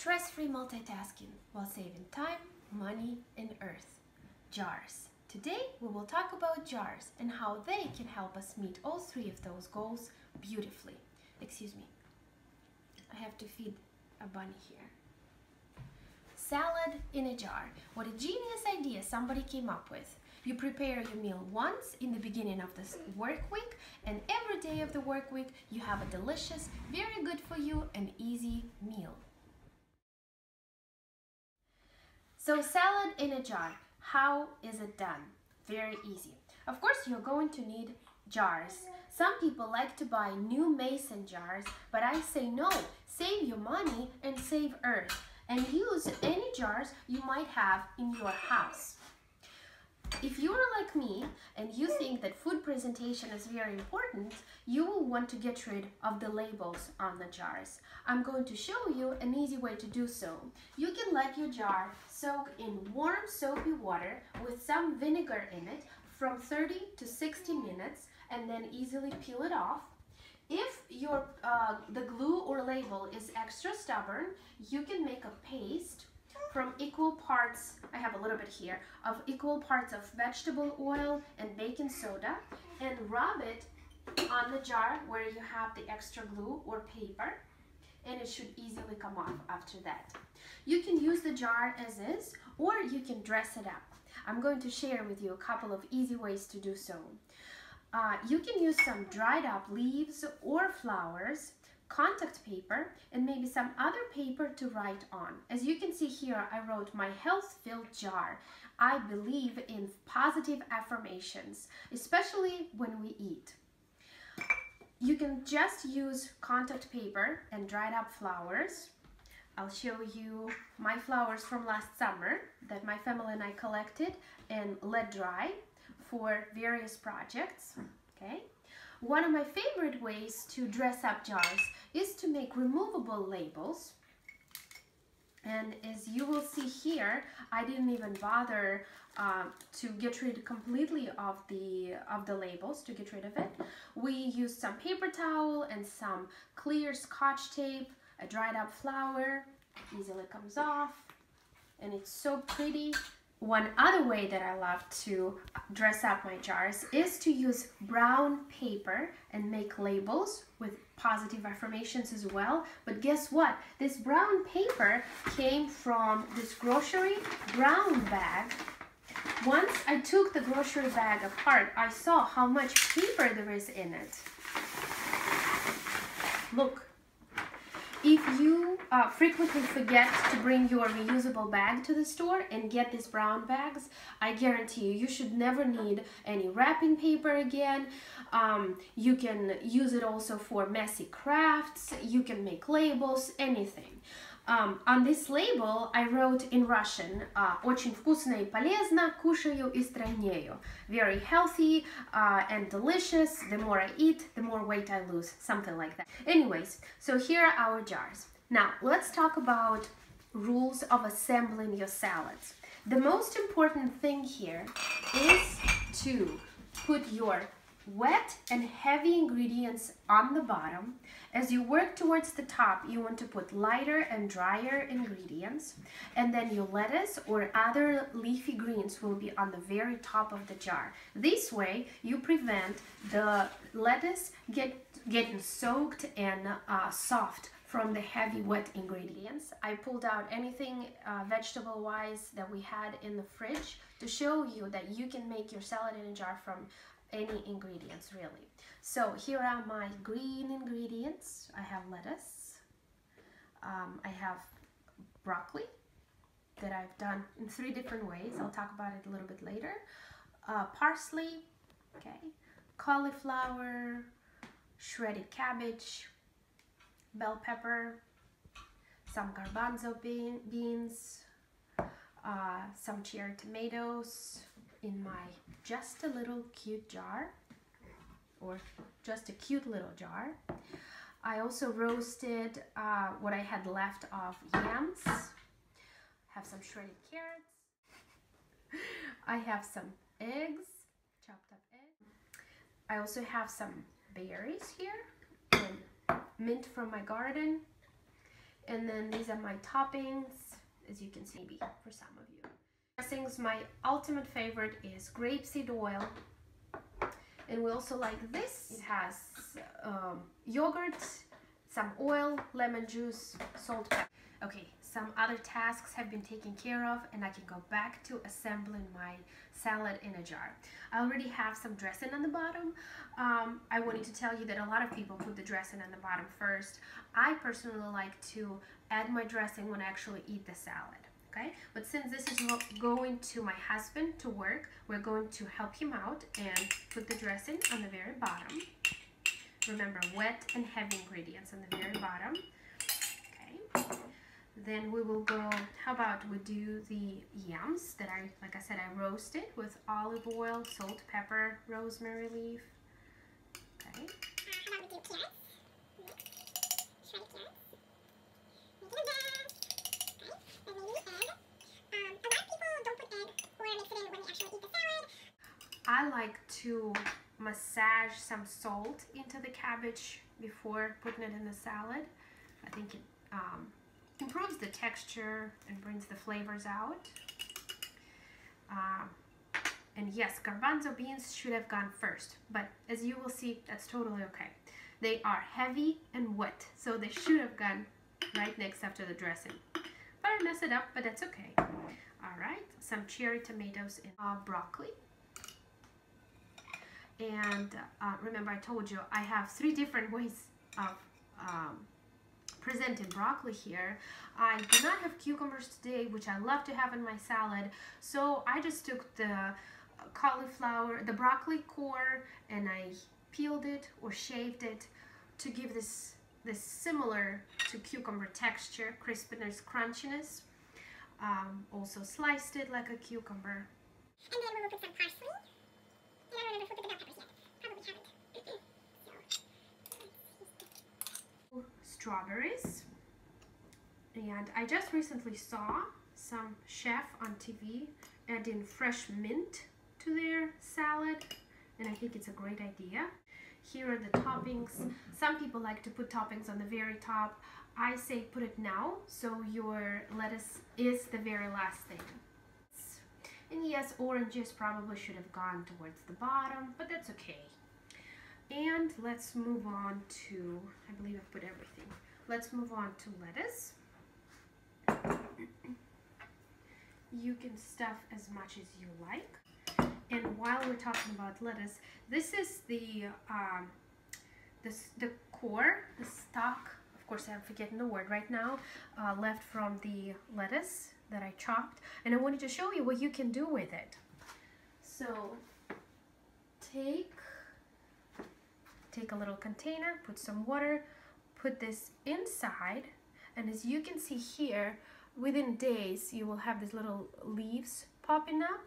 Stress-free multitasking while saving time, money, and earth. Jars. Today we will talk about jars and how they can help us meet all three of those goals beautifully. Excuse me, I have to feed a bunny here. Salad in a jar. What a genius idea somebody came up with. You prepare your meal once in the beginning of this work week, and every day of the work week you have a delicious, very good for you and easy meal. So salad in a jar, how is it done? Very easy. Of course, you're going to need jars. Some people like to buy new mason jars, but I say no, save your money and save earth, and use any jars you might have in your house. If you are like me and you think that food presentation is very important, you will want to get rid of the labels on the jars. I'm going to show you an easy way to do so. You can let your jar soak in warm soapy water with some vinegar in it from 30 to 60 minutes and then easily peel it off. If the glue or label is extra stubborn, you can make a paste from equal parts, I have a little bit here, of equal parts of vegetable oil and baking soda, and rub it on the jar where you have the extra glue or paper, and it should easily come off after that. You can use the jar as is, or you can dress it up. I'm going to share with you a couple of easy ways to do so. You can use some dried up leaves or flowers, contact paper, and maybe some other paper to write on. As you can see here, I wrote my health-filled jar. I believe in positive affirmations, especially when we eat. You can just use contact paper and dried up flowers. I'll show you my flowers from last summer that my family and I collected and let dry for various projects. Okay. One of my favorite ways to dress up jars is to make removable labels. And as you will see here, I didn't even bother to get rid completely of the labels, to get rid of it. We used some paper towel and some clear scotch tape, a dried up flower, easily comes off, and it's so pretty. One other way that I love to dress up my jars is to use brown paper and make labels with positive affirmations as well. But guess what? This brown paper came from this grocery brown bag. Once I took the grocery bag apart, I saw how much paper there is in it. Look. If you frequently forget to bring your reusable bag to the store and get these brown bags, I guarantee you should never need any wrapping paper again. You can use it also for messy crafts. You can make labels, anything. On this label I wrote in Russian, очень вкусно и полезно, кушаю и стройнею. Very healthy and delicious. The more I eat, the more weight I lose. Something like that. Anyways, so here are our jars. Now, let's talk about rules of assembling your salads. The most important thing here is to put your wet and heavy ingredients on the bottom. As you work towards the top, you want to put lighter and drier ingredients, and then your lettuce or other leafy greens will be on the very top of the jar. This way you prevent the lettuce getting soaked and soft from the heavy wet ingredients. I pulled out anything vegetable wise that we had in the fridge to show you that you can make your salad in a jar from any ingredients, really. So here are my green ingredients. I have lettuce, I have broccoli that I've done in 3 different ways. I'll talk about it a little bit later. Parsley, okay, cauliflower, shredded cabbage, bell pepper, some garbanzo beans, some cherry tomatoes in my just a little cute jar, or just a cute little jar. I also roasted what I had left of yams. Have some shredded carrots. I have some eggs, chopped up eggs. I also have some berries here and mint from my garden. And then these are my toppings, as you can see, maybe for some of you. Dressings, my ultimate favorite is grapeseed oil. And we also like this. It has yogurt, some oil, lemon juice, salt, pepper. Okay, some other tasks have been taken care of and I can go back to assembling my salad in a jar. I already have some dressing on the bottom. I wanted to tell you that a lot of people put the dressing on the bottom first. I personally like to add my dressing when I actually eat the salad. Okay, but since this is going to my husband to work, we're going to help him out and put the dressing on the very bottom. Remember, wet and heavy ingredients on the very bottom. Okay, then we will go, how about we do the yams that like I said, I roasted with olive oil, salt, pepper, rosemary leaf. Okay. How about we do carrots? Shredded carrots. I like to massage some salt into the cabbage before putting it in the salad. I think it improves the texture and brings the flavors out. And yes, garbanzo beans should have gone first, but as you will see, that's totally okay. They are heavy and wet, so they should have gone right next after the dressing. But I messed it up, but that's okay. All right, some cherry tomatoes and broccoli. And remember, I told you I have 3 different ways of presenting broccoli here. I do not have cucumbers today, which I love to have in my salad, so I just took the cauliflower, the broccoli core, and I peeled it or shaved it to give this similar to cucumber texture, crispiness, crunchiness. Also sliced it like a cucumber. And then we will put some parsley. And I don't remember if we put the bell peppers yet. Probably haven't. Strawberries. And I just recently saw some chef on TV adding fresh mint to their salad, and I think it's a great idea. Here are the toppings. Some people like to put toppings on the very top. I say put it now, so your lettuce is the very last thing. And yes, oranges probably should have gone towards the bottom, but that's okay. And let's move on to, I believe I put everything. Let's move on to lettuce. You can stuff as much as you like. And while we're talking about lettuce, this is the core, the stalk. Of course, I'm forgetting the word right now. Left from the lettuce that I chopped, and I wanted to show you what you can do with it. So take a little container, put some water, put this inside, and as you can see here, within days you will have these little leaves popping up.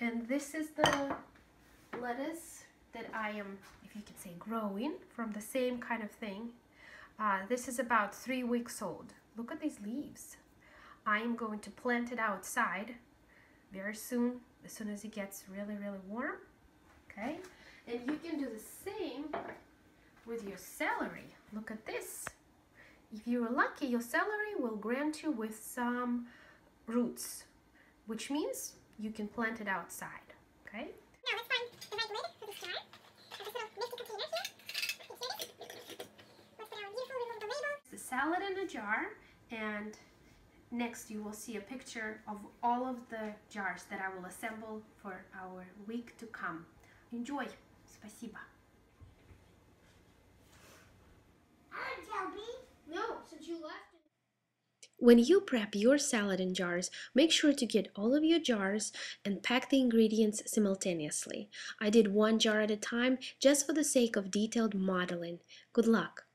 And this is the lettuce that I am, if you could say, growing from the same kind of thing. This is about 3 weeks old. Look at these leaves. I am going to plant it outside very soon, as soon as it gets really, really warm. Okay, and you can do the same with your celery. Look at this. If you're lucky, your celery will grant you with some roots, which means you can plant it outside. Okay? Now let's find the right lid for this jar. This little nifty container here. Let's put our beautiful removable label. The salad in a jar, and next you will see a picture of all of the jars that I will assemble for our week to come. Enjoy. Спасибо. No, since you left. When you prep your salad in jars, make sure to get all of your jars and pack the ingredients simultaneously. I did 1 jar at a time just for the sake of detailed modeling. Good luck!